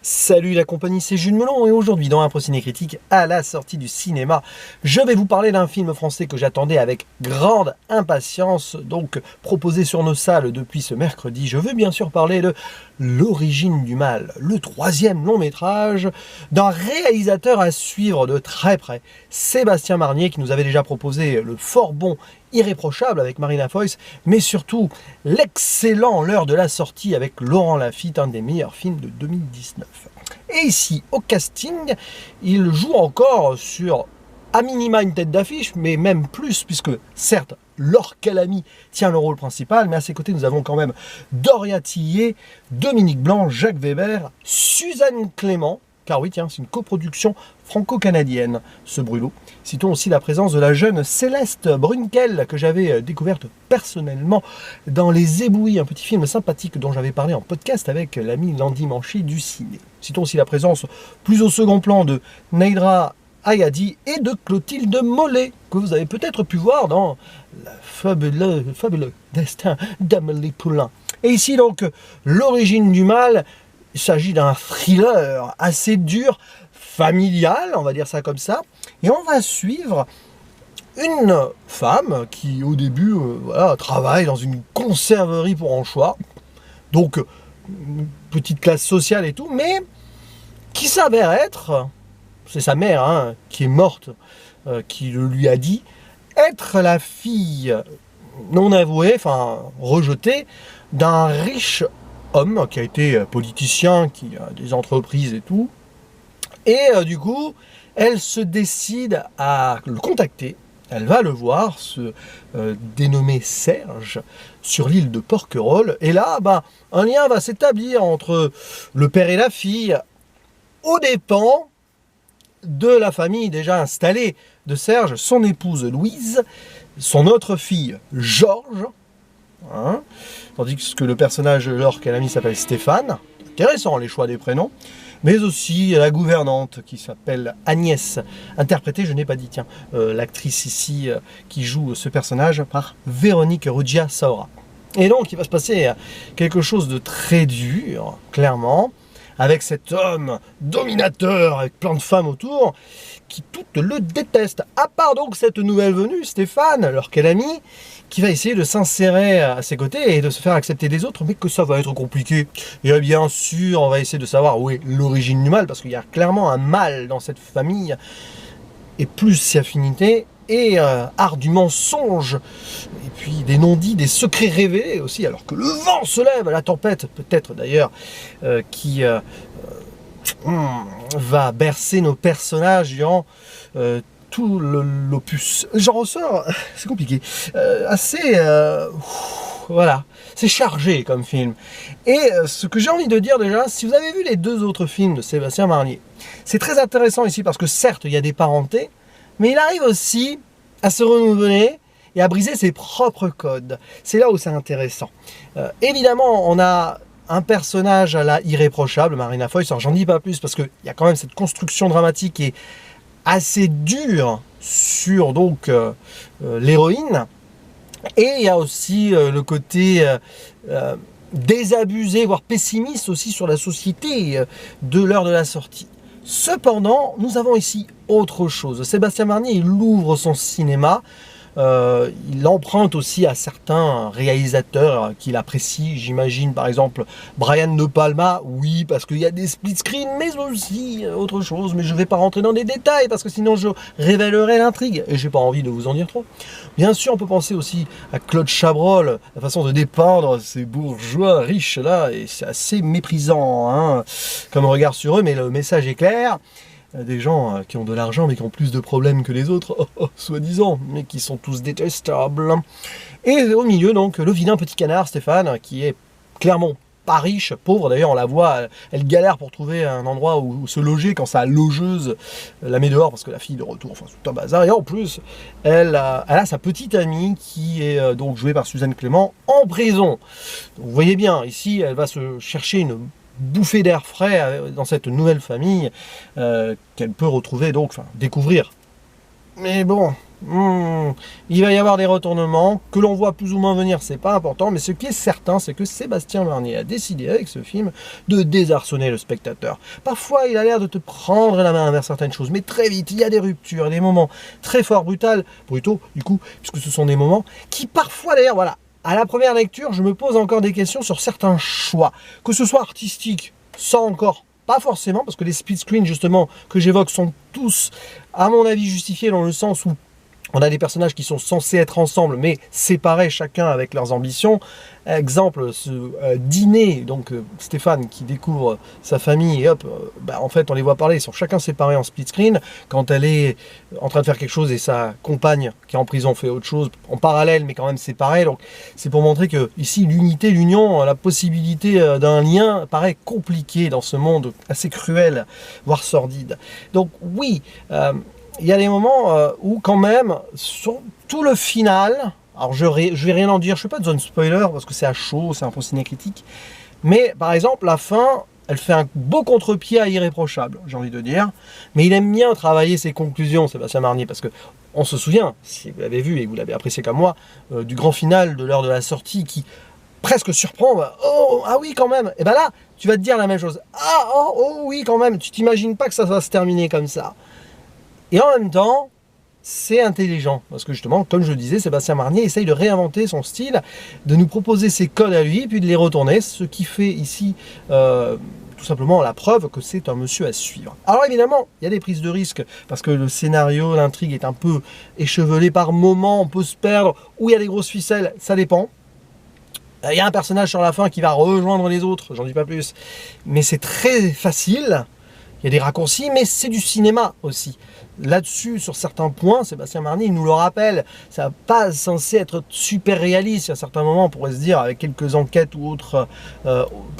Salut la compagnie, c'est Jules Melon et aujourd'hui dans Impro Ciné Critique, à la sortie du cinéma, je vais vous parler d'un film français que j'attendais avec grande impatience, donc proposé sur nos salles depuis ce mercredi. Je veux bien sûr parler de L'origine du mal, le troisième long métrage d'un réalisateur à suivre de très près, Sébastien Marnier, qui nous avait déjà proposé le fort bon Irréprochable avec Marina Foïs, mais surtout l'excellent L'heure de la sortie avec Laurent Lafitte, un des meilleurs films de 2019. Et ici, au casting, il joue encore sur à minima une tête d'affiche, mais même plus, puisque certes, Laure Calamy tient le rôle principal, mais à ses côtés, nous avons quand même Doria Tillier, Dominique Blanc, Jacques Weber, Suzanne Clément, car oui, tiens, c'est une coproduction franco-canadienne, ce brûlot. Citons aussi la présence de la jeune Céleste Brunkel, que j'avais découverte personnellement dans Les Ébouis, un petit film sympathique dont j'avais parlé en podcast avec l'ami Landy Manchy du ciné. Citons aussi la présence plus au second plan de Neidra Ayadi et de Clotilde Mollet, que vous avez peut-être pu voir dans Le fabuleux destin d'Amélie Poulain. Et ici donc, L'origine du mal. Il s'agit d'un thriller assez dur, familial, on va dire ça comme ça. Et on va suivre une femme qui, au début, travaille dans une conserverie pour anchois. Donc, une petite classe sociale et tout, mais qui s'avère être, c'est sa mère qui est morte, qui le lui a dit, être la fille non avouée, enfin rejetée, d'un riche homme qui a été politicien, qui a des entreprises et tout. Et du coup, elle se décide à le contacter. Elle va le voir, se dénommer Serge, sur l'île de Porquerolles. Et là, un lien va s'établir entre le père et la fille, aux dépens de la famille déjà installée de Serge, son épouse Louise, son autre fille Georges, tandis que le personnage de Laure Calamy s'appelle Stéphane. Intéressant les choix des prénoms. Mais aussi la gouvernante qui s'appelle Agnès, interprétée, je n'ai pas dit, l'actrice ici qui joue ce personnage par Véronique Ruggia Saora. Et donc il va se passer quelque chose de très dur, clairement, avec cet homme dominateur avec plein de femmes autour qui toutes le détestent, à part donc cette nouvelle venue, Stéphane, Laure Calamy, qui va essayer de s'insérer à ses côtés et de se faire accepter des autres, mais que ça va être compliqué. Et bien sûr, on va essayer de savoir où est l'origine du mal, parce qu'il y a clairement un mal dans cette famille, et plus ses affinités, et art du mensonge, et puis des non-dits, des secrets révélés aussi, alors que le vent se lève, la tempête, peut-être d'ailleurs, qui va bercer nos personnages durant tout l'opus. J'en ressors, c'est compliqué, voilà, c'est chargé comme film. Et ce que j'ai envie de dire déjà, si vous avez vu les deux autres films de Sébastien Marnier, c'est très intéressant ici parce que certes, il y a des parentés, mais il arrive aussi à se renouveler et à briser ses propres codes. C'est là où c'est intéressant. Évidemment, on a un personnage à la Irréprochable, Marina Foïs, alors j'en dis pas plus parce qu'il y a quand même cette construction dramatique qui est assez dure sur donc l'héroïne, et il y a aussi le côté désabusé, voire pessimiste aussi sur la société de l'heure de la sortie. Cependant, nous avons ici autre chose. Sébastien Marnier, il ouvre son cinéma. Il emprunte aussi à certains réalisateurs qu'il apprécie, j'imagine par exemple Brian De Palma, oui parce qu'il y a des split screens, mais aussi autre chose, mais je ne vais pas rentrer dans des détails parce que sinon je révélerai l'intrigue et j'ai pas envie de vous en dire trop. Bien sûr on peut penser aussi à Claude Chabrol, la façon de dépeindre ces bourgeois riches là, et c'est assez méprisant comme regard sur eux, mais le message est clair. Des gens qui ont de l'argent mais qui ont plus de problèmes que les autres, soi-disant, mais qui sont tous détestables. Et au milieu donc le vilain petit canard Stéphane, qui est clairement pas riche, pauvre d'ailleurs, on la voit, elle galère pour trouver un endroit où se loger quand sa logeuse la met dehors parce que la fille de retour, enfin c'est tout un bazar. Et en plus elle a sa petite amie qui est donc jouée par Suzanne Clément en prison. Donc, vous voyez bien, ici elle va se chercher une bouffée d'air frais dans cette nouvelle famille qu'elle peut retrouver, donc, découvrir. Mais bon, il va y avoir des retournements, que l'on voit plus ou moins venir, c'est pas important, mais ce qui est certain, c'est que Sébastien Marnier a décidé avec ce film de désarçonner le spectateur. Parfois, il a l'air de te prendre la main vers certaines choses, mais très vite, il y a des ruptures, des moments très forts, brutaux, du coup, puisque ce sont des moments qui parfois, d'ailleurs, voilà, à la première lecture, je me pose encore des questions sur certains choix, que ce soit artistique, ça encore, pas forcément, parce que les split screens, justement, que j'évoque sont tous, à mon avis, justifiés dans le sens où on a des personnages qui sont censés être ensemble, mais séparés chacun avec leurs ambitions. Exemple, ce dîner, donc Stéphane qui découvre sa famille, et hop, en fait on les voit parler, ils sont chacun séparés en split screen. Quand elle est en train de faire quelque chose et sa compagne qui est en prison fait autre chose, en parallèle mais quand même séparés. Donc c'est pour montrer que ici l'unité, l'union, la possibilité d'un lien paraît compliquée dans ce monde assez cruel, voire sordide. Donc oui, il y a des moments où quand même, sur tout le final, alors je vais rien en dire, je ne fais pas de zone spoiler parce que c'est à chaud, c'est un faux ciné-critique, mais par exemple la fin, elle fait un beau contre-pied à Irréprochable, j'ai envie de dire, mais il aime bien travailler ses conclusions, Sébastien Marnier, parce que on se souvient, si vous l'avez vu et vous l'avez apprécié comme moi, du grand final de l'heure de la sortie qui presque surprend, oh, ah oui quand même, et ben là, tu vas te dire la même chose, ah oh oui quand même, tu t'imagines pas que ça va se terminer comme ça. Et en même temps, c'est intelligent, parce que justement, comme je le disais, Sébastien Marnier essaye de réinventer son style, de nous proposer ses codes à lui, puis de les retourner, ce qui fait ici tout simplement la preuve que c'est un monsieur à suivre. Alors évidemment, il y a des prises de risque, parce que le scénario, l'intrigue est un peu échevelé par moments, on peut se perdre, ou il y a des grosses ficelles, ça dépend. Il y a un personnage sur la fin qui va rejoindre les autres, j'en dis pas plus, mais c'est très facile. Il y a des raccourcis, mais c'est du cinéma aussi. Là-dessus, sur certains points, Sébastien Marnier nous le rappelle, ça n'est pas censé être super réaliste. À certains moments, on pourrait se dire, avec quelques enquêtes ou autres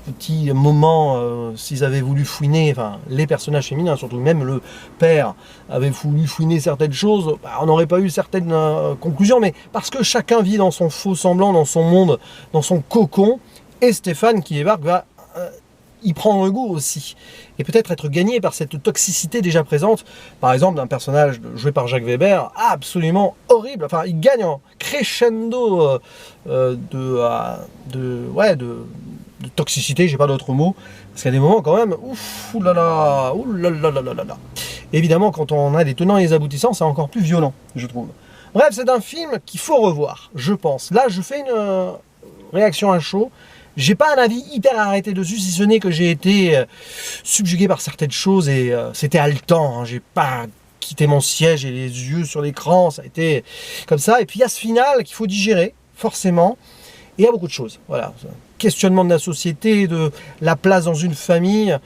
petits moments, s'ils avaient voulu fouiner, enfin, les personnages féminins, surtout même le père, avait voulu fouiner certaines choses, on n'aurait pas eu certaines conclusions, mais parce que chacun vit dans son faux semblant, dans son monde, dans son cocon, et Stéphane qui débarque va y prendre le goût aussi, et peut-être être gagné par cette toxicité déjà présente, par exemple d'un personnage joué par Jacques Weber, absolument horrible, enfin il gagne en crescendo de toxicité, j'ai pas d'autre mot, parce qu'il y a des moments quand même, ouf, oulala, oulala. Évidemment quand on a des tenants et des aboutissants, c'est encore plus violent, je trouve. Bref, c'est un film qu'il faut revoir, je pense. Là, je fais une réaction à chaud. J'ai pas un avis hyper arrêté dessus, si ce n'est que j'ai été subjugué par certaines choses et c'était haletant. Hein. J'ai pas quitté mon siège et les yeux sur l'écran, ça a été comme ça. Et puis il y a ce final qu'il faut digérer, forcément. Et il y a beaucoup de choses. Voilà, questionnement de la société, de la place dans une famille.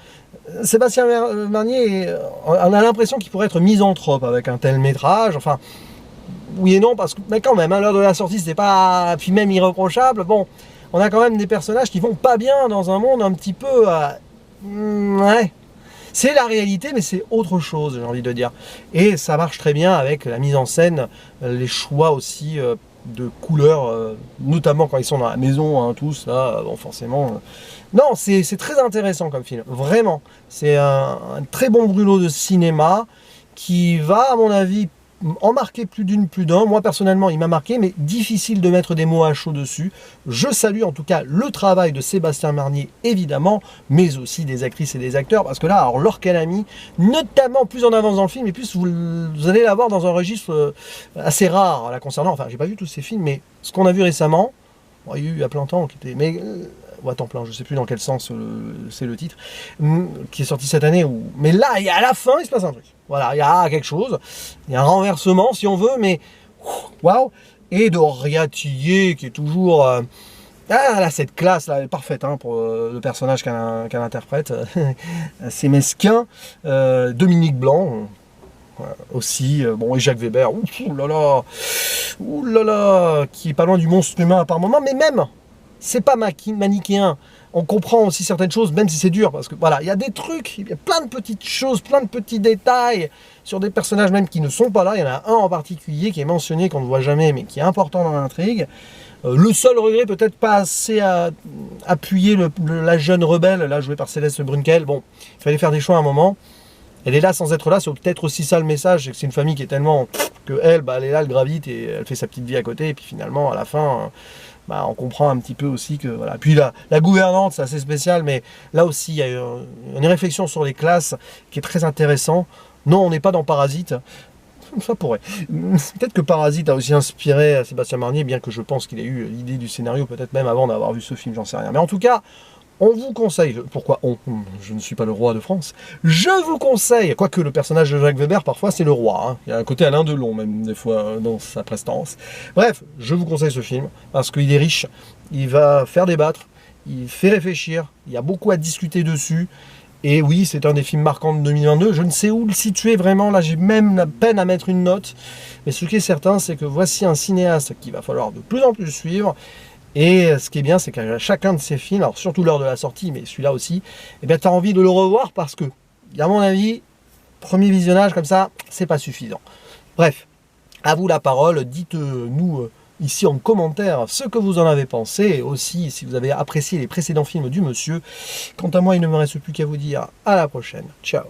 Sébastien Marnier, on a l'impression qu'il pourrait être misanthrope avec un tel métrage. Enfin, oui et non, parce que mais quand même, à l'heure de la sortie, c'était pas, puis même Irréprochable. Bon. On a quand même des personnages qui vont pas bien dans un monde un petit peu... ouais. C'est la réalité, mais c'est autre chose, j'ai envie de dire. Et ça marche très bien avec la mise en scène, les choix aussi de couleurs, notamment quand ils sont dans la maison, hein, tous, là, bon, forcément... Non, c'est très intéressant comme film, vraiment. C'est un très bon brûlot de cinéma qui va, à mon avis, en marquer plus d'un. Moi personnellement il m'a marqué, mais difficile de mettre des mots à chaud dessus. Je salue en tout cas le travail de Sébastien Marnier évidemment, mais aussi des actrices et des acteurs, parce que là, alors l'or qu'elle a mis, notamment plus en avance dans le film, et plus vous allez la voir dans un registre assez rare la concernant. Enfin, j'ai pas vu tous ces films, mais ce qu'on a vu récemment, bon, il y a eu à plein temps qui était... mais ou à temps plein, je sais plus dans quel sens c'est le titre, qui est sorti cette année. Mais là, à la fin, il se passe un truc. Voilà, il y a quelque chose, il y a un renversement si on veut, mais waouh. Et Doria Tillier qui est toujours... là, cette classe là, elle est parfaite hein, pour le personnage qu'elle interprète. C'est mesquin. Dominique Blanc aussi, bon, et Jacques Weber, oulala, qui est pas loin du monstre humain par moment, mais même, c'est pas manichéen. On comprend aussi certaines choses, même si c'est dur, parce que voilà, il y a des trucs, il y a plein de petites choses, plein de petits détails sur des personnages même qui ne sont pas là. Il y en a un en particulier qui est mentionné, qu'on ne voit jamais, mais qui est important dans l'intrigue. Le seul regret, peut-être pas assez à appuyer la jeune rebelle, là jouée par Céleste Brunkel. Bon, il fallait faire des choix à un moment. Elle est là sans être là, c'est peut-être aussi ça le message, c'est que c'est une famille qui est tellement... que elle, elle est là, elle gravite et elle fait sa petite vie à côté, et puis finalement, à la fin, on comprend un petit peu aussi que, voilà. Puis la gouvernante, c'est assez spécial, mais là aussi, il y a une réflexion sur les classes qui est très intéressant. Non, on n'est pas dans Parasite. Ça pourrait. Peut-être que Parasite a aussi inspiré Sébastien Marnier, bien que je pense qu'il ait eu l'idée du scénario, peut-être même avant d'avoir vu ce film, j'en sais rien. Mais en tout cas, on vous conseille, pourquoi on? Je ne suis pas le roi de France. Je vous conseille, quoique le personnage de Jacques Weber, parfois c'est le roi. Hein. Il y a un côté Alain Delon, même des fois, dans sa prestance. Bref, je vous conseille ce film, parce qu'il est riche, il va faire débattre, il fait réfléchir, il y a beaucoup à discuter dessus. Et oui, c'est un des films marquants de 2022. Je ne sais où le situer vraiment. Là, j'ai même la peine à mettre une note. Mais ce qui est certain, c'est que voici un cinéaste qu'il va falloir de plus en plus suivre. Et ce qui est bien, c'est qu'à chacun de ces films, alors surtout lors de la sortie, mais celui-là aussi, eh bien, tu as envie de le revoir parce que, à mon avis, premier visionnage comme ça, c'est pas suffisant. Bref, à vous la parole. Dites-nous ici en commentaire ce que vous en avez pensé, et aussi si vous avez apprécié les précédents films du monsieur. Quant à moi, il ne me reste plus qu'à vous dire à la prochaine. Ciao.